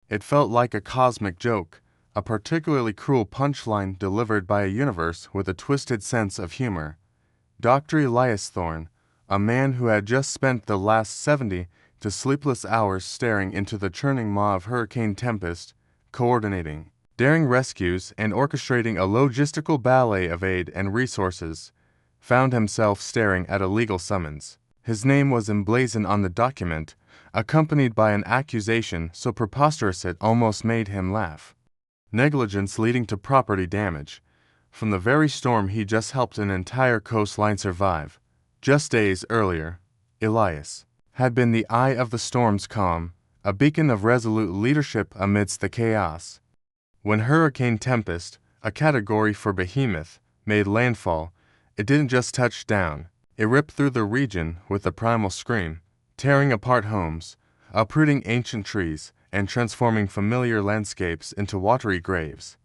It felt like a cosmic joke, a particularly cruel punchline delivered by a universe with a twisted sense of humor. Dr. Elias Thorne, a man who had just spent the last 70 to sleepless hours staring into the churning maw of Hurricane Tempest, coordinating daring rescues and orchestrating a logistical ballet of aid and resources, found himself staring at a legal summons. His name was emblazoned on the document, accompanied by an accusation so preposterous it almost made him laugh. Negligence leading to property damage. From the very storm he just helped an entire coastline survive. Just days earlier, Elias had been the eye of the storm's calm, a beacon of resolute leadership amidst the chaos. When Hurricane Tempest, a category for behemoth, made landfall, it didn't just touch down. It ripped through the region with a primal scream, tearing apart homes, uprooting ancient trees, and transforming familiar landscapes into watery graves.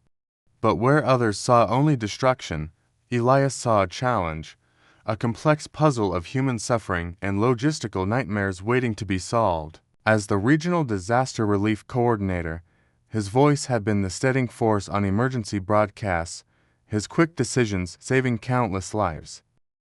But where others saw only destruction, Elias saw a challenge, a complex puzzle of human suffering and logistical nightmares waiting to be solved. As the regional disaster relief coordinator, his voice had been the steadying force on emergency broadcasts, his quick decisions saving countless lives.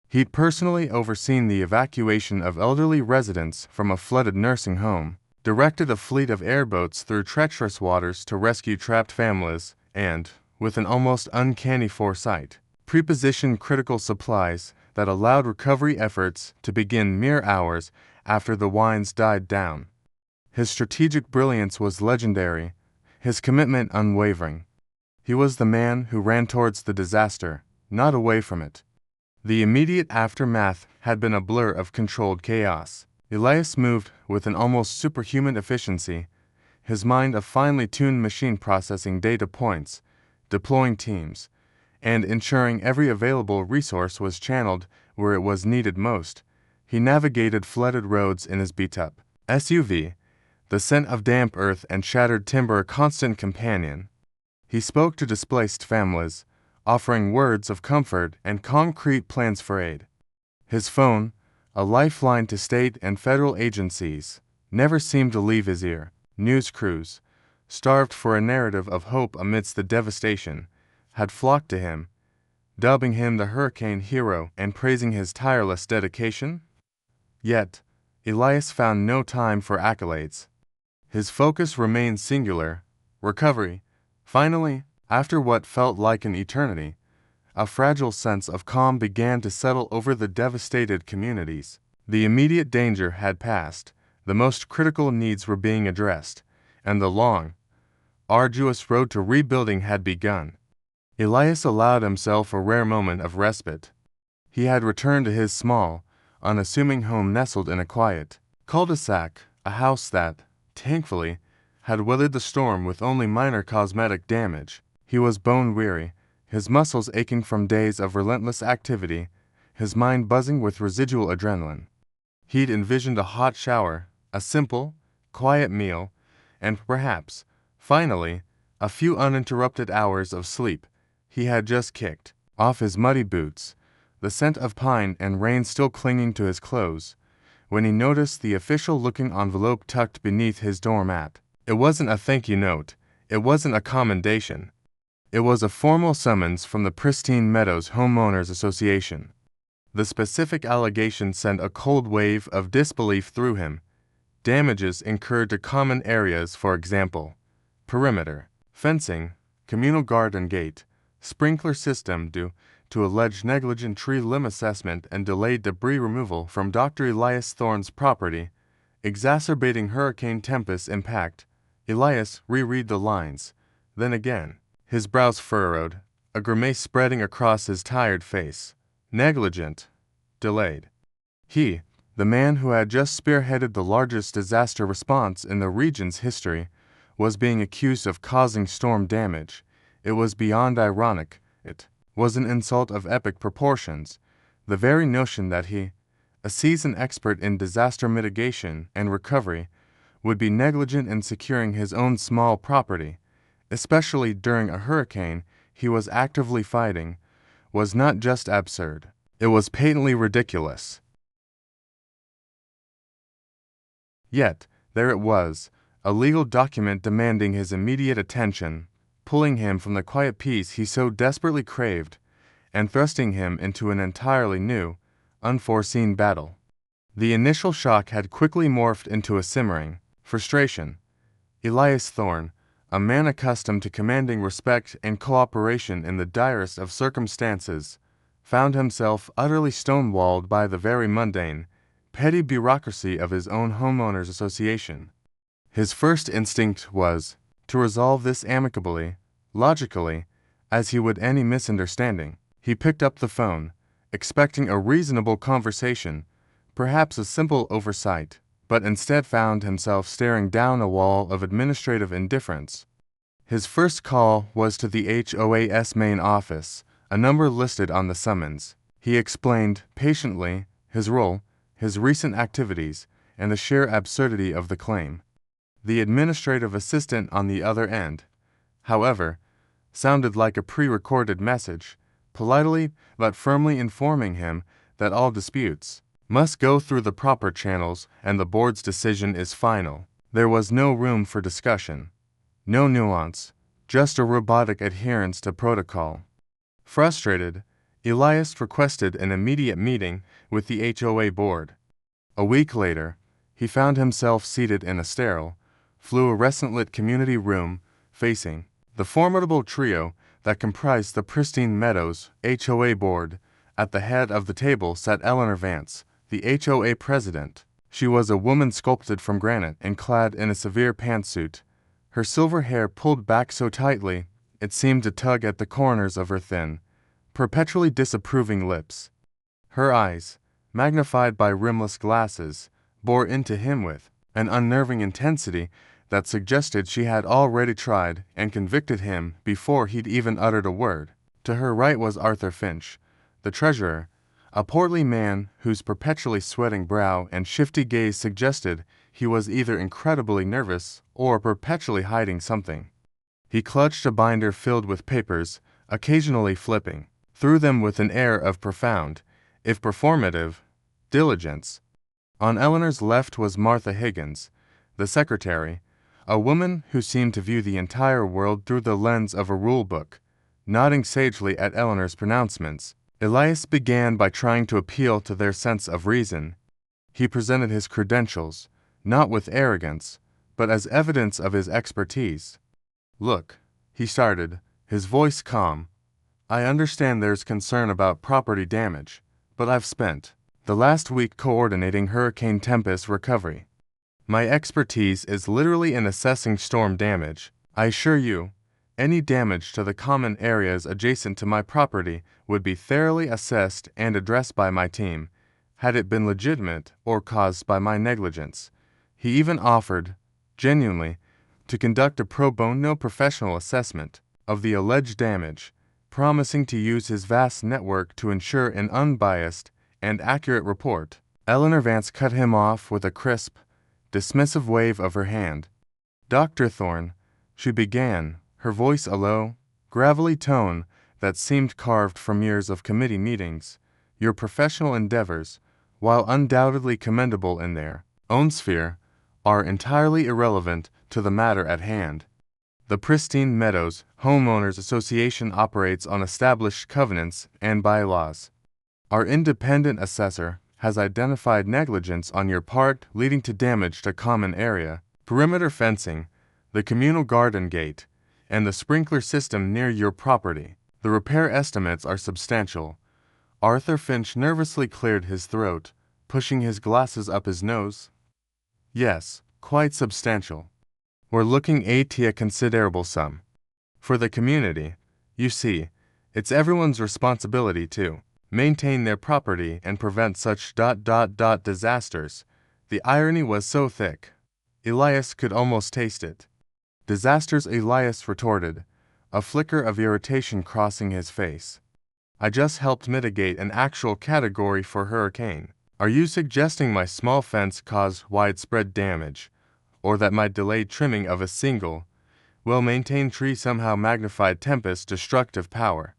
He'd personally overseen the evacuation of elderly residents from a flooded nursing home, directed a fleet of airboats through treacherous waters to rescue trapped families, and, with an almost uncanny foresight, prepositioned critical supplies that allowed recovery efforts to begin mere hours after the winds died down. His strategic brilliance was legendary, his commitment unwavering. He was the man who ran towards the disaster, not away from it. The immediate aftermath had been a blur of controlled chaos. Elias moved with an almost superhuman efficiency, his mind a finely tuned machine processing data points, deploying teams, and ensuring every available resource was channeled where it was needed most. He navigated flooded roads in his beat-up SUV, the scent of damp earth and shattered timber a constant companion. He spoke to displaced families, offering words of comfort and concrete plans for aid. His phone, a lifeline to state and federal agencies, never seemed to leave his ear. News crews, starved for a narrative of hope amidst the devastation, had flocked to him, dubbing him the hurricane hero and praising his tireless dedication. Yet, Elias found no time for accolades. His focus remained singular: recovery. Finally, after what felt like an eternity, a fragile sense of calm began to settle over the devastated communities. The immediate danger had passed, the most critical needs were being addressed, and the long, arduous road to rebuilding had begun. Elias allowed himself a rare moment of respite. He had returned to his small, unassuming home nestled in a quiet cul-de-sac, a house that, thankfully, had weathered the storm with only minor cosmetic damage. He was bone-weary, his muscles aching from days of relentless activity, his mind buzzing with residual adrenaline. He'd envisioned a hot shower, a simple, quiet meal, and perhaps, finally, a few uninterrupted hours of sleep. He had just kicked off his muddy boots, the scent of pine and rain still clinging to his clothes, when he noticed the official-looking envelope tucked beneath his doormat. It wasn't a thank-you note. It wasn't a commendation. It was a formal summons from the Pristine Meadows Homeowners Association. The specific allegation sent a cold wave of disbelief through him. Damages incurred to common areas, for example, perimeter, fencing, communal garden gate, sprinkler system due to alleged negligent tree limb assessment and delayed debris removal from Dr. Elias Thorne's property, exacerbating Hurricane Tempest's impact. Elias reread the lines, then again, his brows furrowed, a grimace spreading across his tired face. Negligent, delayed. He, the man who had just spearheaded the largest disaster response in the region's history, was being accused of causing storm damage. It was beyond ironic. It was an insult of epic proportions. The very notion that he, a seasoned expert in disaster mitigation and recovery, would be negligent in securing his own small property, especially during a hurricane he was actively fighting, was not just absurd. It was patently ridiculous. Yet, there it was, a legal document demanding his immediate attention, pulling him from the quiet peace he so desperately craved, and thrusting him into an entirely new, unforeseen battle. The initial shock had quickly morphed into a simmering frustration. Elias Thorne, a man accustomed to commanding respect and cooperation in the direst of circumstances, found himself utterly stonewalled by the very mundane, petty bureaucracy of his own Homeowners Association. His first instinct was to resolve this amicably, logically, as he would any misunderstanding. He picked up the phone, expecting a reasonable conversation, perhaps a simple oversight, but instead found himself staring down a wall of administrative indifference. His first call was to the HOA's main office, a number listed on the summons. He explained, patiently, his role, his recent activities, and the sheer absurdity of the claim. The administrative assistant on the other end, however, sounded like a pre-recorded message, politely but firmly informing him that all disputes must go through the proper channels and the board's decision is final. There was no room for discussion, no nuance, just a robotic adherence to protocol. Frustrated, Elias requested an immediate meeting with the HOA board. A week later, he found himself seated in a sterile, fluorescent-lit community room facing the formidable trio that comprised the Pristine Meadows HOA board. At the head of the table sat Eleanor Vance, the HOA president. She was a woman sculpted from granite and clad in a severe pantsuit, her silver hair pulled back so tightly it seemed to tug at the corners of her thin, perpetually disapproving lips. Her eyes, magnified by rimless glasses, bore into him with an unnerving intensity that suggested she had already tried and convicted him before he'd even uttered a word. To her right was Arthur Finch, the treasurer, a portly man whose perpetually sweating brow and shifty gaze suggested he was either incredibly nervous or perpetually hiding something. He clutched a binder filled with papers, occasionally flipping through them with an air of profound, if performative, diligence. On Eleanor's left was Martha Higgins, the secretary, a woman who seemed to view the entire world through the lens of a rule book. Nodding sagely at Eleanor's pronouncements, Elias began by trying to appeal to their sense of reason. He presented his credentials, not with arrogance, but as evidence of his expertise. "Look," he started, his voice calm, "I understand there's concern about property damage, but I've spent the last week coordinating Hurricane Tempest recovery. My expertise is literally in assessing storm damage. I assure you, any damage to the common areas adjacent to my property would be thoroughly assessed and addressed by my team, had it been legitimate or caused by my negligence." He even offered, genuinely, to conduct a pro bono professional assessment of the alleged damage, promising to use his vast network to ensure an unbiased and accurate report. Eleanor Vance cut him off with a crisp, dismissive wave of her hand. "Dr. Thorne," she began, her voice a low, gravelly tone that seemed carved from years of committee meetings, "your professional endeavors, while undoubtedly commendable in their own sphere, are entirely irrelevant to the matter at hand. The Pristine Meadows Homeowners Association operates on established covenants and bylaws. Our independent assessor has identified negligence on your part leading to damage to common area, perimeter fencing, the communal garden gate, and the sprinkler system near your property. The repair estimates are substantial." Arthur Finch nervously cleared his throat, pushing his glasses up his nose. "Yes, quite substantial. We're looking at a considerable sum. For the community, you see, it's everyone's responsibility to maintain their property and prevent such disasters." The irony was so thick, Elias could almost taste it. "Disasters," Elias retorted, a flicker of irritation crossing his face. "I just helped mitigate an actual category 4 hurricane. Are you suggesting my small fence caused widespread damage, or that my delayed trimming of a single, well-maintained tree somehow magnified Tempest's destructive power?"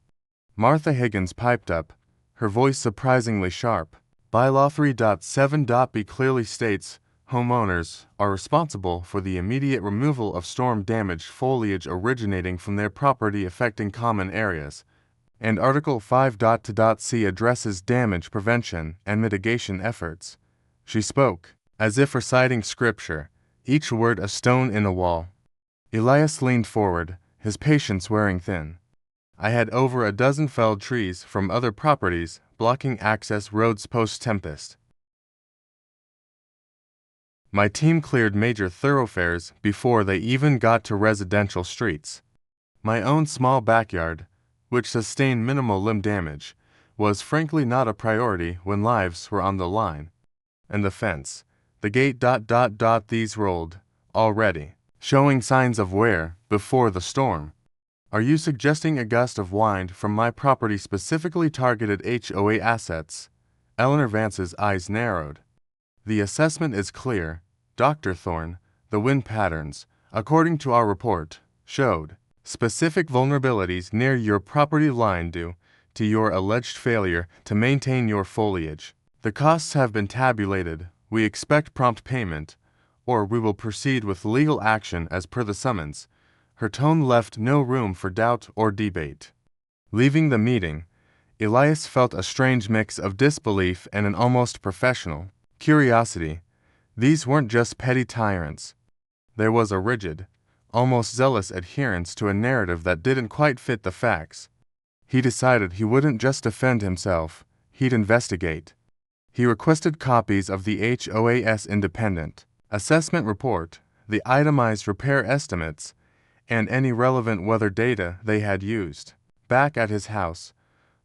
Martha Higgins piped up, her voice surprisingly sharp. "Bylaw 3.7.b clearly states homeowners are responsible for the immediate removal of storm-damaged foliage originating from their property affecting common areas, and Article 5.2.c addresses damage prevention and mitigation efforts. She spoke, as if reciting scripture, each word a stone in a wall. Elias leaned forward, his patience wearing thin. I had over a dozen felled trees from other properties blocking access roads post-Tempest. My team cleared major thoroughfares before they even got to residential streets. My own small backyard, which sustained minimal limb damage, was frankly not a priority when lives were on the line. And the fence, the gate ... these rolled, already, showing signs of wear before the storm. Are you suggesting a gust of wind from my property specifically targeted HOA assets? Eleanor Vance's eyes narrowed. The assessment is clear, Dr. Thorne. The wind patterns, according to our report, showed specific vulnerabilities near your property line due to your alleged failure to maintain your foliage. The costs have been tabulated. We expect prompt payment, or we will proceed with legal action as per the summons. Her tone left no room for doubt or debate. Leaving the meeting, Elias felt a strange mix of disbelief and an almost professional curiosity. These weren't just petty tyrants. There was a rigid, almost zealous adherence to a narrative that didn't quite fit the facts. He decided he wouldn't just defend himself, he'd investigate. He requested copies of the HOA's independent assessment report, the itemized repair estimates, and any relevant weather data they had used. Back at his house,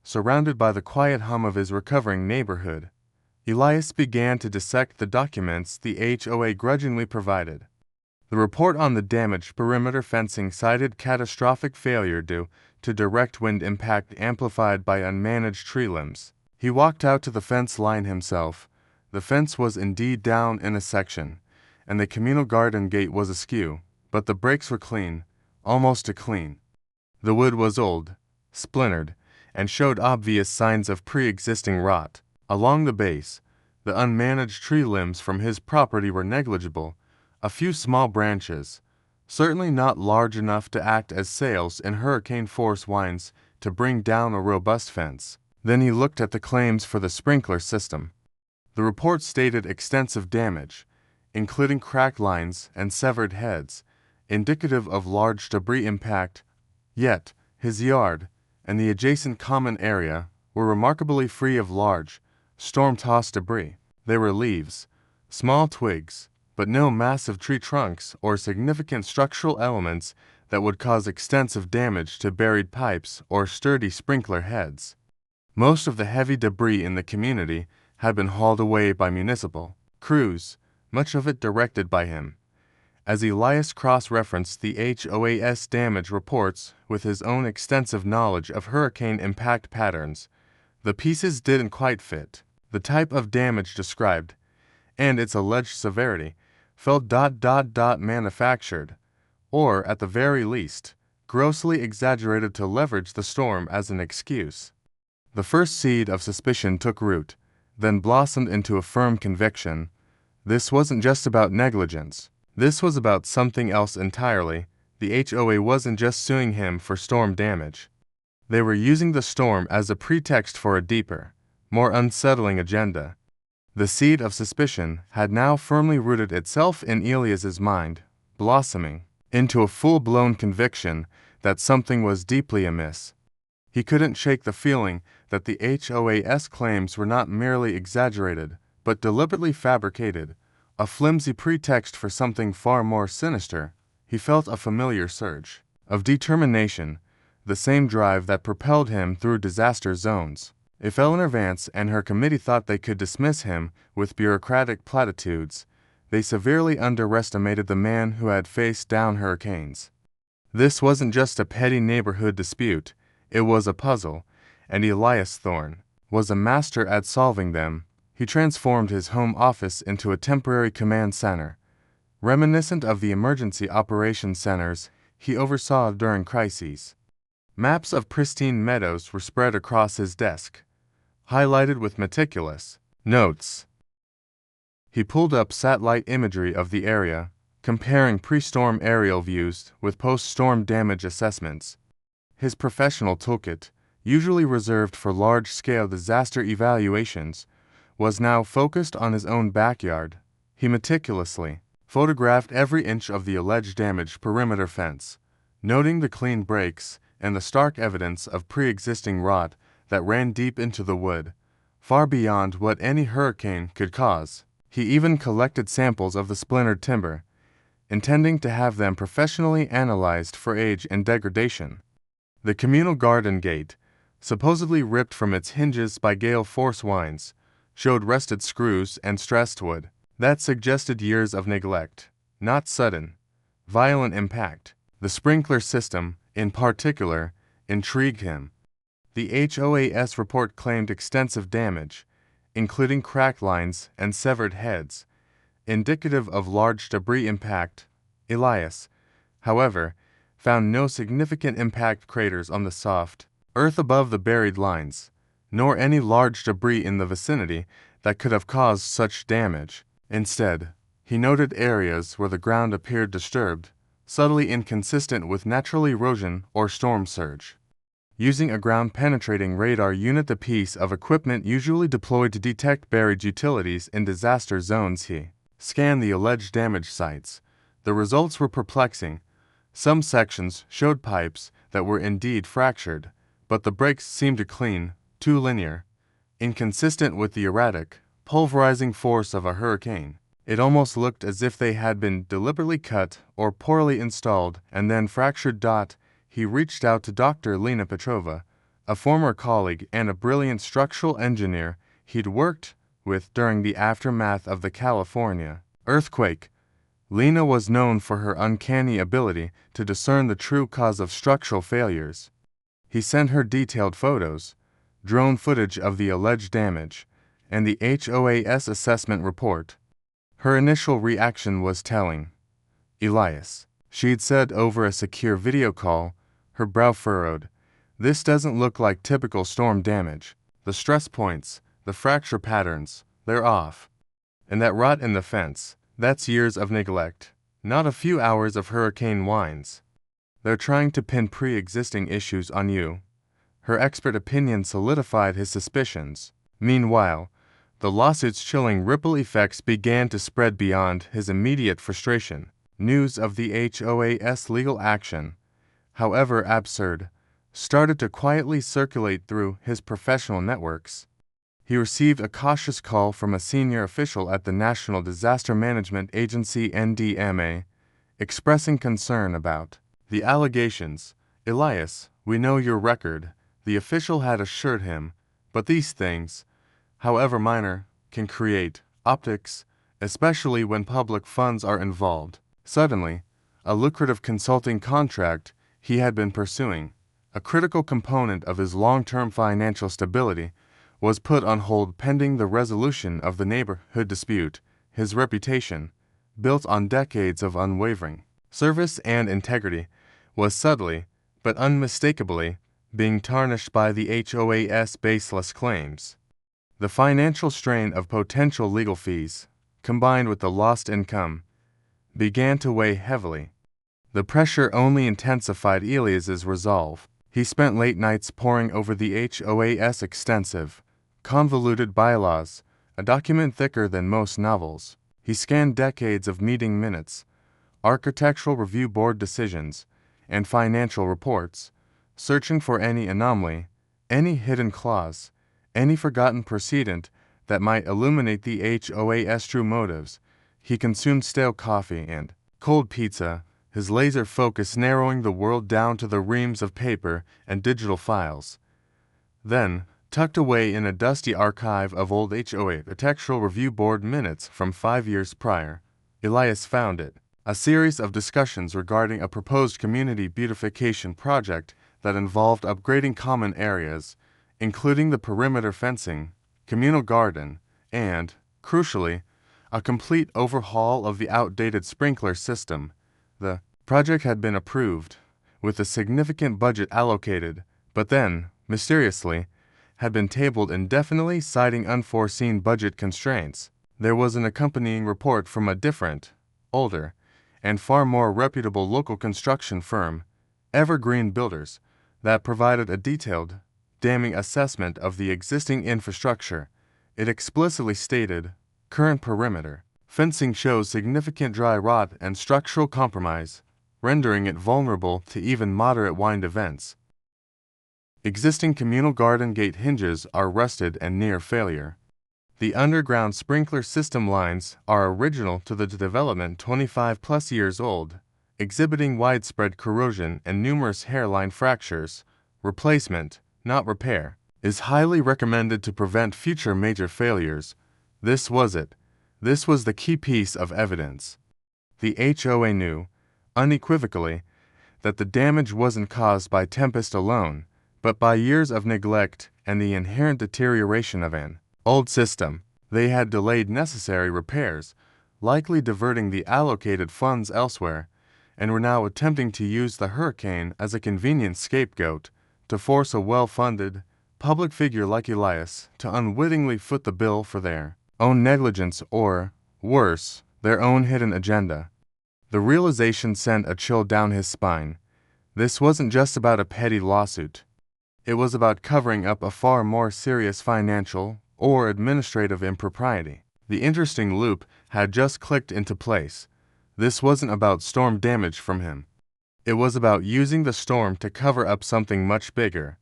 surrounded by the quiet hum of his recovering neighborhood, Elias began to dissect the documents the HOA grudgingly provided. The report on the damaged perimeter fencing cited catastrophic failure due to direct wind impact amplified by unmanaged tree limbs. He walked out to the fence line himself. The fence was indeed down in a section, and the communal garden gate was askew, but the breaks were clean, almost clean. The wood was old, splintered, and showed obvious signs of pre-existing rot. Along the base, the unmanaged tree limbs from his property were negligible, a few small branches, certainly not large enough to act as sails in hurricane-force winds to bring down a robust fence. Then he looked at the claims for the sprinkler system. The report stated extensive damage, including cracked lines and severed heads, indicative of large debris impact, yet his yard and the adjacent common area were remarkably free of large, storm-tossed debris. There were leaves, small twigs, but no massive tree trunks or significant structural elements that would cause extensive damage to buried pipes or sturdy sprinkler heads. Most of the heavy debris in the community had been hauled away by municipal crews, much of it directed by him. As Elias cross-referenced the HOA's damage reports with his own extensive knowledge of hurricane impact patterns, the pieces didn't quite fit. The type of damage described, and its alleged severity, felt manufactured, or at the very least, grossly exaggerated to leverage the storm as an excuse. The first seed of suspicion took root, then blossomed into a firm conviction. This wasn't just about negligence. This was about something else entirely. The HOA wasn't just suing him for storm damage. They were using the storm as a pretext for a deeper, more unsettling agenda. The seed of suspicion had now firmly rooted itself in Elias's mind, blossoming into a full-blown conviction that something was deeply amiss. He couldn't shake the feeling that the HOA's claims were not merely exaggerated, but deliberately fabricated, a flimsy pretext for something far more sinister. He felt a familiar surge of determination, the same drive that propelled him through disaster zones. If Eleanor Vance and her committee thought they could dismiss him with bureaucratic platitudes, they severely underestimated the man who had faced down hurricanes. This wasn't just a petty neighborhood dispute, it was a puzzle, and Elias Thorne was a master at solving them. He transformed his home office into a temporary command center, reminiscent of the emergency operations centers he oversaw during crises. Maps of Pristine Meadows were spread across his desk, highlighted with meticulous notes. He pulled up satellite imagery of the area, comparing pre-storm aerial views with post-storm damage assessments. His professional toolkit, usually reserved for large-scale disaster evaluations, was now focused on his own backyard. He meticulously photographed every inch of the alleged damaged perimeter fence, noting the clean breaks and the stark evidence of pre-existing rot that ran deep into the wood, far beyond what any hurricane could cause. He even collected samples of the splintered timber, intending to have them professionally analyzed for age and degradation. The communal garden gate, supposedly ripped from its hinges by gale force winds, showed rusted screws and stressed wood. That suggested years of neglect, not sudden, violent impact. The sprinkler system, in particular, intrigued him. The HOA's report claimed extensive damage, including cracked lines and severed heads, indicative of large debris impact. Elias, however, found no significant impact craters on the soft earth above the buried lines, nor any large debris in the vicinity that could have caused such damage. Instead, he noted areas where the ground appeared disturbed, subtly inconsistent with natural erosion or storm surge. Using a ground-penetrating radar unit, the piece of equipment usually deployed to detect buried utilities in disaster zones, he scanned the alleged damage sites. The results were perplexing. Some sections showed pipes that were indeed fractured, but the breaks seemed clean, too linear, inconsistent with the erratic, pulverizing force of a hurricane. It almost looked as if they had been deliberately cut or poorly installed and then fractured. He reached out to Dr. Lena Petrova, a former colleague and a brilliant structural engineer he'd worked with during the aftermath of the California earthquake. Lena was known for her uncanny ability to discern the true cause of structural failures. He sent her detailed photos, drone footage of the alleged damage, and the HOA's assessment report. Her initial reaction was telling. Elias, she'd said over a secure video call, her brow furrowed. This doesn't look like typical storm damage. The stress points, the fracture patterns, they're off. And that rot in the fence, that's years of neglect, not a few hours of hurricane winds. They're trying to pin pre-existing issues on you. Her expert opinion solidified his suspicions. Meanwhile, the lawsuit's chilling ripple effects began to spread beyond his immediate frustration. News of the HOA's legal action, however absurd, started to quietly circulate through his professional networks. He received a cautious call from a senior official at the National Disaster Management Agency (NDMA), expressing concern about the allegations. Elias, we know your record, the official had assured him, but these things, however minor, can create optics, especially when public funds are involved. Suddenly, a lucrative consulting contract he had been pursuing, a critical component of his long-term financial stability, was put on hold pending the resolution of the neighborhood dispute. His reputation, built on decades of unwavering service and integrity, was subtly, but unmistakably, being tarnished by the HOA's baseless claims. The financial strain of potential legal fees, combined with the lost income, began to weigh heavily. The pressure only intensified Elias's resolve. He spent late nights poring over the HOA's extensive, convoluted bylaws, a document thicker than most novels. He scanned decades of meeting minutes, architectural review board decisions, and financial reports, searching for any anomaly, any hidden clause, any forgotten precedent that might illuminate the HOA's true motives. He consumed stale coffee and cold pizza, his laser focus narrowing the world down to the reams of paper and digital files. Then, tucked away in a dusty archive of old HOA architectural review board minutes from 5 years prior, Elias found it. A series of discussions regarding a proposed community beautification project that involved upgrading common areas, including the perimeter fencing, communal garden, and, crucially, a complete overhaul of the outdated sprinkler system. The project had been approved, with a significant budget allocated, but then, mysteriously, had been tabled indefinitely, citing unforeseen budget constraints. There was an accompanying report from a different, older, and far more reputable local construction firm, Evergreen Builders, that provided a detailed, damning assessment of the existing infrastructure. It explicitly stated, current perimeter fencing shows significant dry rot and structural compromise, rendering it vulnerable to even moderate wind events. Existing communal garden gate hinges are rusted and near failure. The underground sprinkler system lines are original to the development 25+ years old, exhibiting widespread corrosion and numerous hairline fractures. Replacement, not repair, is highly recommended to prevent future major failures. This was it. This was the key piece of evidence. The HOA knew, unequivocally, that the damage wasn't caused by Tempest alone, but by years of neglect and the inherent deterioration of an old system. They had delayed necessary repairs, likely diverting the allocated funds elsewhere, and were now attempting to use the hurricane as a convenient scapegoat to force a well-funded, public figure like Elias to unwittingly foot the bill for their own negligence or, worse, their own hidden agenda. The realization sent a chill down his spine. This wasn't just about a petty lawsuit. It was about covering up a far more serious financial or administrative impropriety. The interesting loop had just clicked into place. This wasn't about storm damage from him. It was about using the storm to cover up something much bigger.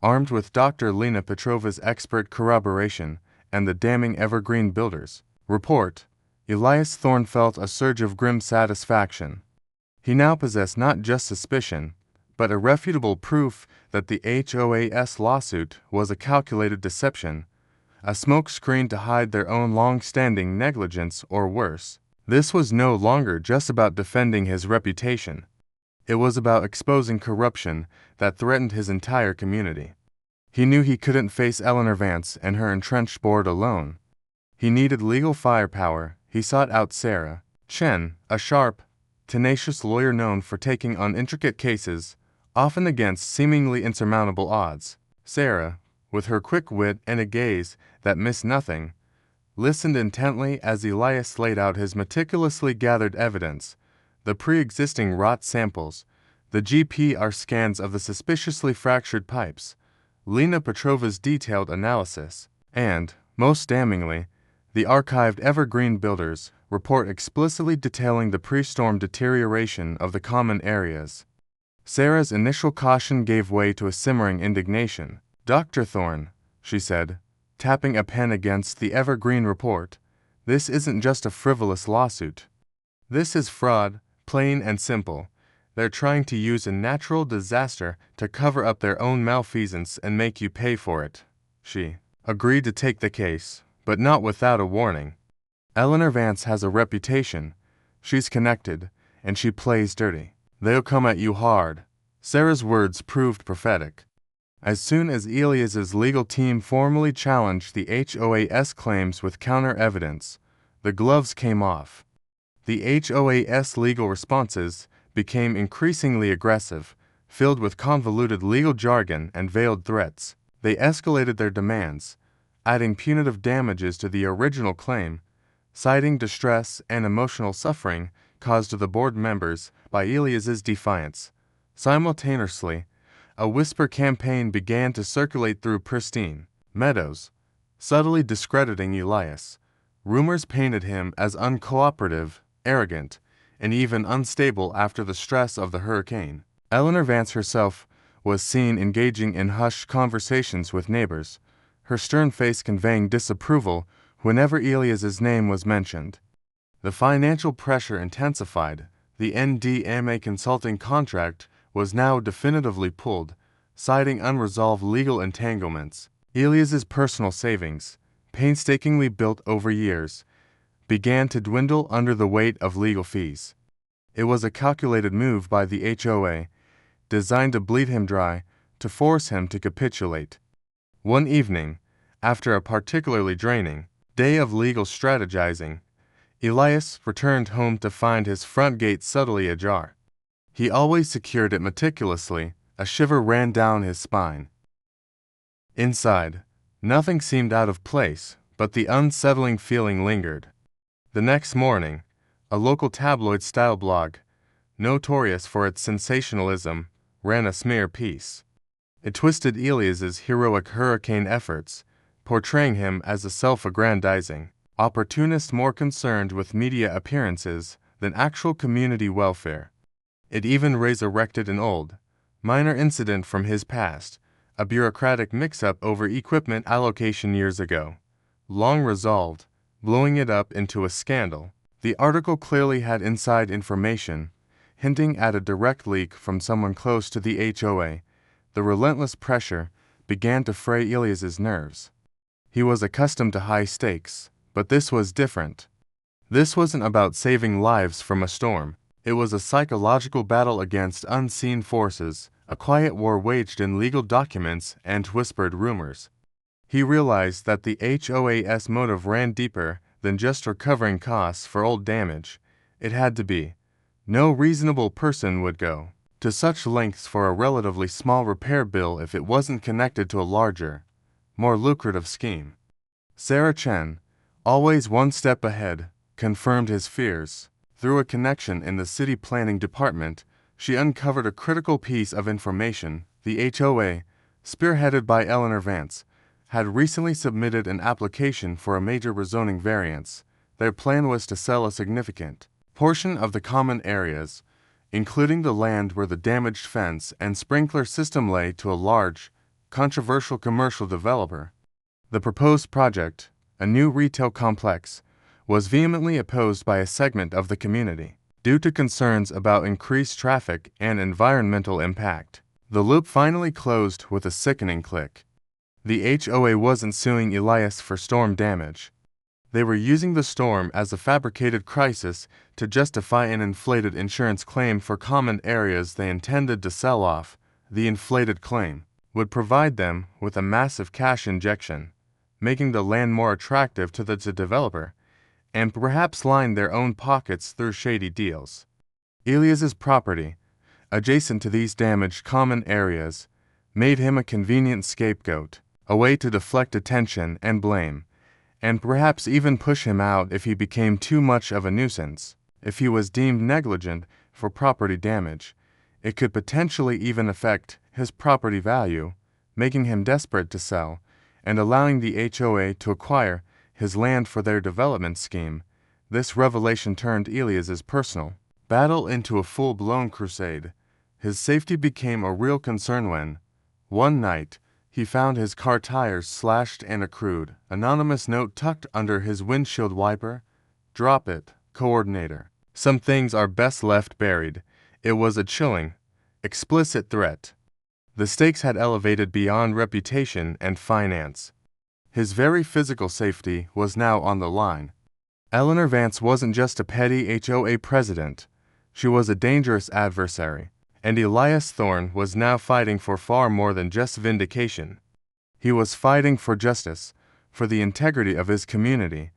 Armed with Dr. Lena Petrova's expert corroboration and the damning Evergreen Builders report, Elias Thorne felt a surge of grim satisfaction. He now possessed not just suspicion, but irrefutable proof that the HOA's lawsuit was a calculated deception, a smokescreen to hide their own long-standing negligence or worse. This was no longer just about defending his reputation. It was about exposing corruption that threatened his entire community. He knew he couldn't face Eleanor Vance and her entrenched board alone. He needed legal firepower. He sought out Sarah Chen, a sharp, tenacious lawyer known for taking on intricate cases, often against seemingly insurmountable odds. Sarah, with her quick wit and a gaze that missed nothing, listened intently as Elias laid out his meticulously gathered evidence, the pre-existing rot samples, the GPR scans of the suspiciously fractured pipes, Lena Petrova's detailed analysis, and, most damningly, the archived Evergreen Builders report explicitly detailing the pre-storm deterioration of the common areas. Sarah's initial caution gave way to a simmering indignation. "Dr. Thorne," she said, tapping a pen against the Evergreen report, "this isn't just a frivolous lawsuit. This is fraud, plain and simple. They're trying to use a natural disaster to cover up their own malfeasance and make you pay for it." She agreed to take the case, but not without a warning. Eleanor Vance has a reputation. She's connected, and she plays dirty. They'll come at you hard. Sarah's words proved prophetic. As soon as Elias's legal team formally challenged the HOA's claims with counter-evidence, the gloves came off. The HOA's legal responses became increasingly aggressive, filled with convoluted legal jargon and veiled threats. They escalated their demands, adding punitive damages to the original claim, citing distress and emotional suffering caused to the board members by Elias's defiance. Simultaneously, a whisper campaign began to circulate through Pristine Meadows, subtly discrediting Elias. Rumors painted him as uncooperative, arrogant, and even unstable after the stress of the hurricane. Eleanor Vance herself was seen engaging in hushed conversations with neighbors, her stern face conveying disapproval whenever Elias's name was mentioned. The financial pressure intensified. The NDMA consulting contract was now definitively pulled, citing unresolved legal entanglements. Elias's personal savings, painstakingly built over years, began to dwindle under the weight of legal fees. It was a calculated move by the HOA, designed to bleed him dry, to force him to capitulate. One evening, after a particularly draining day of legal strategizing, Elias returned home to find his front gate subtly ajar. He always secured it meticulously. A shiver ran down his spine. Inside, nothing seemed out of place but the unsettling feeling lingered. The next morning, a local tabloid-style blog, notorious for its sensationalism, ran a smear piece. It twisted Elias's heroic hurricane efforts, portraying him as a self-aggrandizing opportunist more concerned with media appearances than actual community welfare. It even resurrected an old, minor incident from his past, a bureaucratic mix-up over equipment allocation years ago. Long resolved, blowing it up into a scandal. The article clearly had inside information, hinting at a direct leak from someone close to the HOA. The relentless pressure began to fray Elias's nerves. He was accustomed to high stakes, but this was different. This wasn't about saving lives from a storm. It was a psychological battle against unseen forces, a quiet war waged in legal documents and whispered rumors. He realized that the HOA's motive ran deeper than just recovering costs for old damage. It had to be. No reasonable person would go to such lengths for a relatively small repair bill if it wasn't connected to a larger, more lucrative scheme. Sarah Chen, always one step ahead, confirmed his fears. Through a connection in the city planning department, she uncovered a critical piece of information. The HOA, spearheaded by Eleanor Vance, had recently submitted an application for a major rezoning variance. Their plan was to sell a significant portion of the common areas, including the land where the damaged fence and sprinkler system lay, to a large, controversial commercial developer. The proposed project, a new retail complex, was vehemently opposed by a segment of the community, due to concerns about increased traffic and environmental impact. The loop finally closed with a sickening click. The HOA wasn't suing Elias for storm damage. They were using the storm as a fabricated crisis to justify an inflated insurance claim for common areas they intended to sell off. The inflated claim would provide them with a massive cash injection, making the land more attractive to the developer, and perhaps line their own pockets through shady deals. Elias's property, adjacent to these damaged common areas, made him a convenient scapegoat, a way to deflect attention and blame, and perhaps even push him out if he became too much of a nuisance. If he was deemed negligent for property damage, it could potentially even affect his property value, making him desperate to sell, and allowing the HOA to acquire his land for their development scheme. This revelation turned Elias's personal battle into a full-blown crusade. His safety became a real concern when, one night, he found his car tires slashed and a crude, anonymous note tucked under his windshield wiper. "Drop it, coordinator. Some things are best left buried." It was a chilling, explicit threat. The stakes had elevated beyond reputation and finance. His very physical safety was now on the line. Eleanor Vance wasn't just a petty HOA president. She was a dangerous adversary. And Elias Thorne was now fighting for far more than just vindication. He was fighting for justice, for the integrity of his community,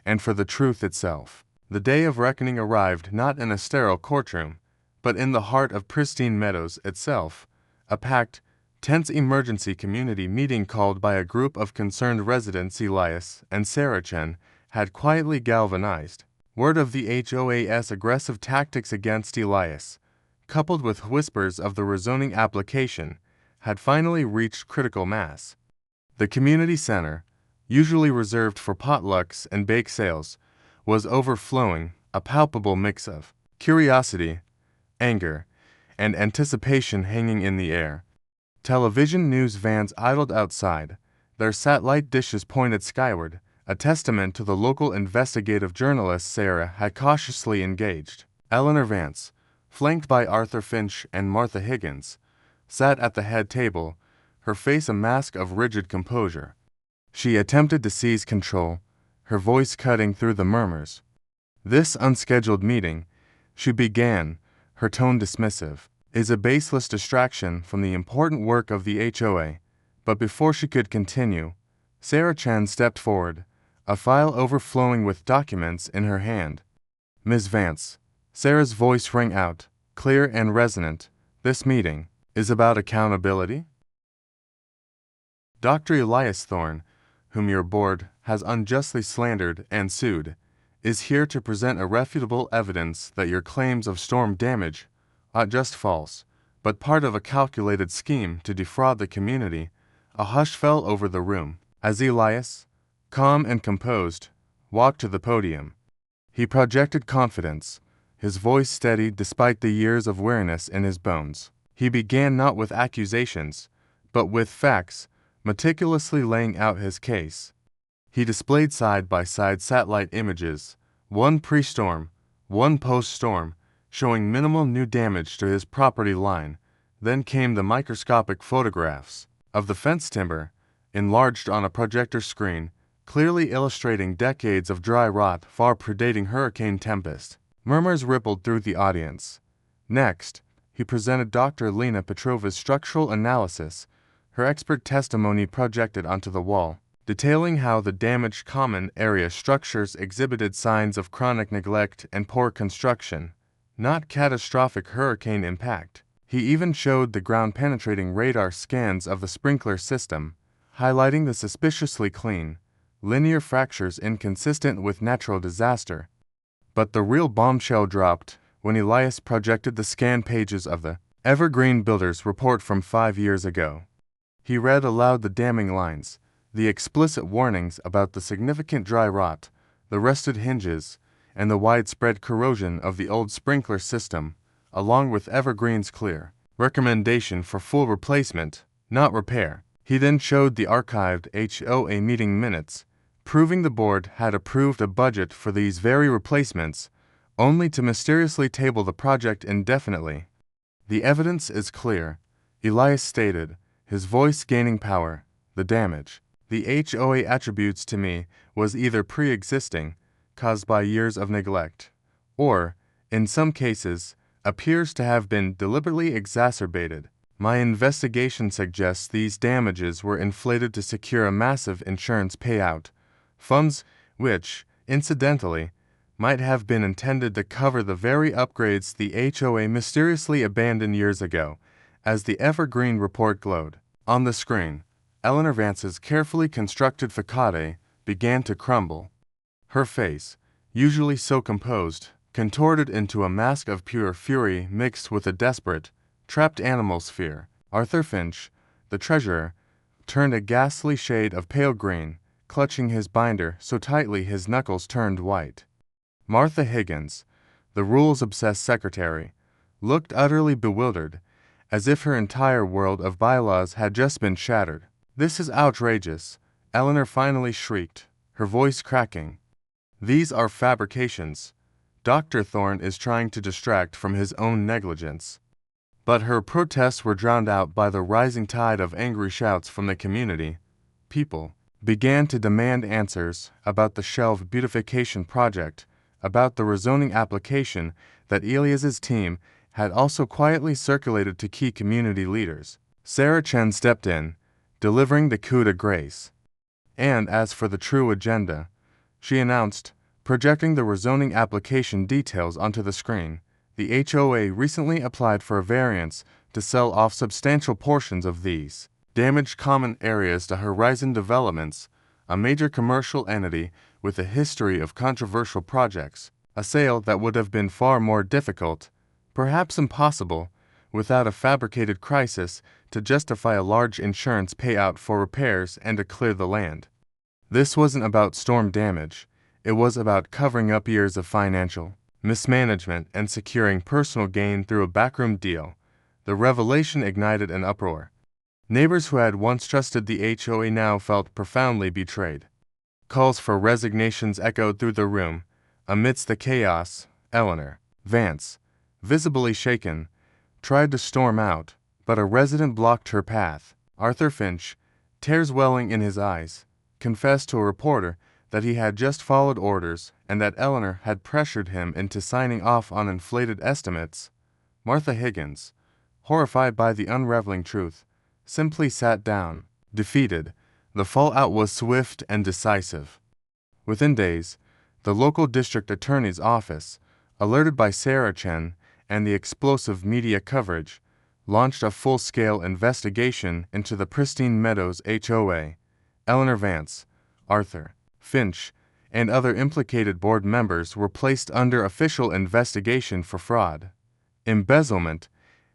and for the truth itself. The day of reckoning arrived not in a sterile courtroom, but in the heart of Pristine Meadows itself, a packed, tense emergency community meeting called by a group of concerned residents Elias and Sarah Chen had quietly galvanized. Word of the HOA's aggressive tactics against Elias, coupled with whispers of the rezoning application, had finally reached critical mass. The community center, usually reserved for potlucks and bake sales, was overflowing, a palpable mix of curiosity, anger, and anticipation hanging in the air. Television news vans idled outside, their satellite dishes pointed skyward, a testament to the local investigative journalist Sarah had cautiously engaged. Eleanor Vance, flanked by Arthur Finch and Martha Higgins, sat at the head table, her face a mask of rigid composure. She attempted to seize control, her voice cutting through the murmurs. "This unscheduled meeting," she began, her tone dismissive, "is a baseless distraction from the important work of the HOA." But before she could continue, Sarah Chen stepped forward, a file overflowing with documents in her hand. "Ms. Vance," Sarah's voice rang out, clear and resonant, "this meeting is about accountability." Dr. Elias Thorne, whom your board has unjustly slandered and sued, is here to present irrefutable evidence that your claims of storm damage aren't just false, but part of a calculated scheme to defraud the community. A hush fell over the room as Elias, calm and composed, walked to the podium. He projected confidence, his voice steady despite the years of weariness in his bones. He began not with accusations, but with facts, meticulously laying out his case. He displayed side-by-side satellite images, one pre-storm, one post-storm, showing minimal new damage to his property line. Then came the microscopic photographs of the fence timber, enlarged on a projector screen, clearly illustrating decades of dry rot far predating Hurricane Tempest. Murmurs rippled through the audience. Next, he presented Dr. Lena Petrova's structural analysis, her expert testimony projected onto the wall, detailing how the damaged common area structures exhibited signs of chronic neglect and poor construction, not catastrophic hurricane impact. He even showed the ground-penetrating radar scans of the sprinkler system, highlighting the suspiciously clean, linear fractures inconsistent with natural disaster. But the real bombshell dropped when Elias projected the scan pages of the Evergreen Builders report from 5 years ago. He read aloud the damning lines, the explicit warnings about the significant dry rot, the rusted hinges, and the widespread corrosion of the old sprinkler system, along with Evergreen's clear recommendation for full replacement, not repair. He then showed the archived HOA meeting minutes, proving the board had approved a budget for these very replacements, only to mysteriously table the project indefinitely. The evidence is clear, Elias stated, his voice gaining power. The damage the HOA attributes to me was either pre-existing, caused by years of neglect, or, in some cases, appears to have been deliberately exacerbated. My investigation suggests these damages were inflated to secure a massive insurance payout, funds which, incidentally, might have been intended to cover the very upgrades the HOA mysteriously abandoned years ago, as the Evergreen report glowed. On the screen, Eleanor Vance's carefully constructed facade began to crumble. Her face, usually so composed, contorted into a mask of pure fury mixed with a desperate, trapped animal's fear. Arthur Finch, the treasurer, turned a ghastly shade of pale green, clutching his binder so tightly his knuckles turned white. Martha Higgins, the rules-obsessed secretary, looked utterly bewildered, as if her entire world of bylaws had just been shattered. "This is outrageous," Eleanor finally shrieked, her voice cracking. "These are fabrications. Dr. Thorne is trying to distract from his own negligence." But her protests were drowned out by the rising tide of angry shouts from the community. People began to demand answers about the shelved beautification project, about the rezoning application that Elias's team had also quietly circulated to key community leaders. Sarah Chen stepped in, delivering the coup de grace. And as for the true agenda, she announced, projecting the rezoning application details onto the screen, the HOA recently applied for a variance to sell off substantial portions of these damaged common areas to Horizon Developments, a major commercial entity with a history of controversial projects, a sale that would have been far more difficult, perhaps impossible, without a fabricated crisis to justify a large insurance payout for repairs and to clear the land. This wasn't about storm damage, it was about covering up years of financial mismanagement and securing personal gain through a backroom deal. The revelation ignited an uproar. Neighbors who had once trusted the HOA now felt profoundly betrayed. Calls for resignations echoed through the room. Amidst the chaos, Eleanor Vance, visibly shaken, tried to storm out, but a resident blocked her path. Arthur Finch, tears welling in his eyes, confessed to a reporter that he had just followed orders and that Eleanor had pressured him into signing off on inflated estimates. Martha Higgins, horrified by the unraveling truth, simply sat down, defeated. The fallout was swift and decisive. Within days, the local district attorney's office, alerted by Sarah Chen and the explosive media coverage, launched a full-scale investigation into the Pristine Meadows HOA. Eleanor Vance, Arthur, Finch, and other implicated board members were placed under official investigation for fraud, embezzlement,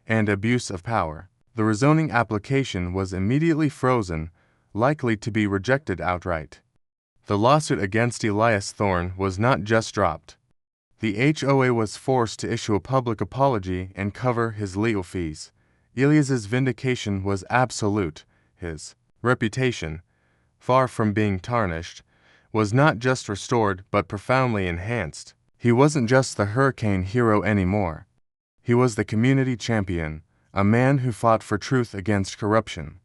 and abuse of power. The rezoning application was immediately frozen, likely to be rejected outright. The lawsuit against Elias Thorne was not just dropped. The HOA was forced to issue a public apology and cover his legal fees. Elias's vindication was absolute. His reputation, far from being tarnished, was not just restored but profoundly enhanced. He wasn't just the hurricane hero anymore. He was the community champion, a man who fought for truth against corruption.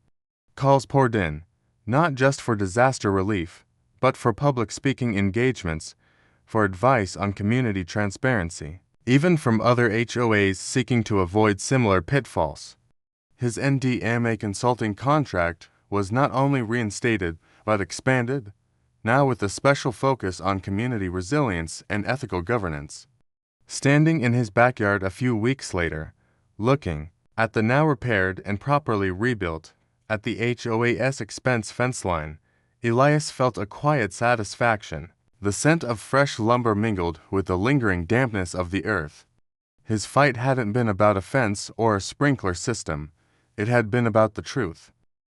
Calls poured in, not just for disaster relief, but for public speaking engagements, for advice on community transparency, even from other HOAs seeking to avoid similar pitfalls. His NDMA consulting contract was not only reinstated, but expanded, now with a special focus on community resilience and ethical governance. Standing in his backyard a few weeks later, looking at the now repaired and properly rebuilt, at the HOA's expense fence line, Elias felt a quiet satisfaction. The scent of fresh lumber mingled with the lingering dampness of the earth. His fight hadn't been about a fence or a sprinkler system. It had been about the truth.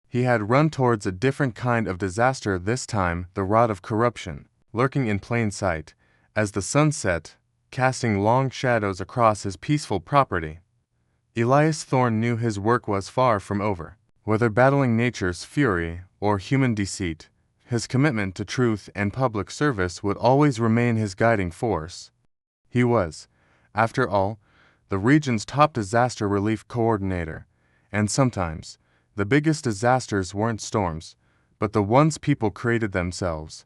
He had run towards a different kind of disaster this time, the rot of corruption, lurking in plain sight, as the sun set, casting long shadows across his peaceful property. Elias Thorne knew his work was far from over. Whether battling nature's fury or human deceit, his commitment to truth and public service would always remain his guiding force. He was, after all, the region's top disaster relief coordinator, and sometimes, the biggest disasters weren't storms, but the ones people created themselves.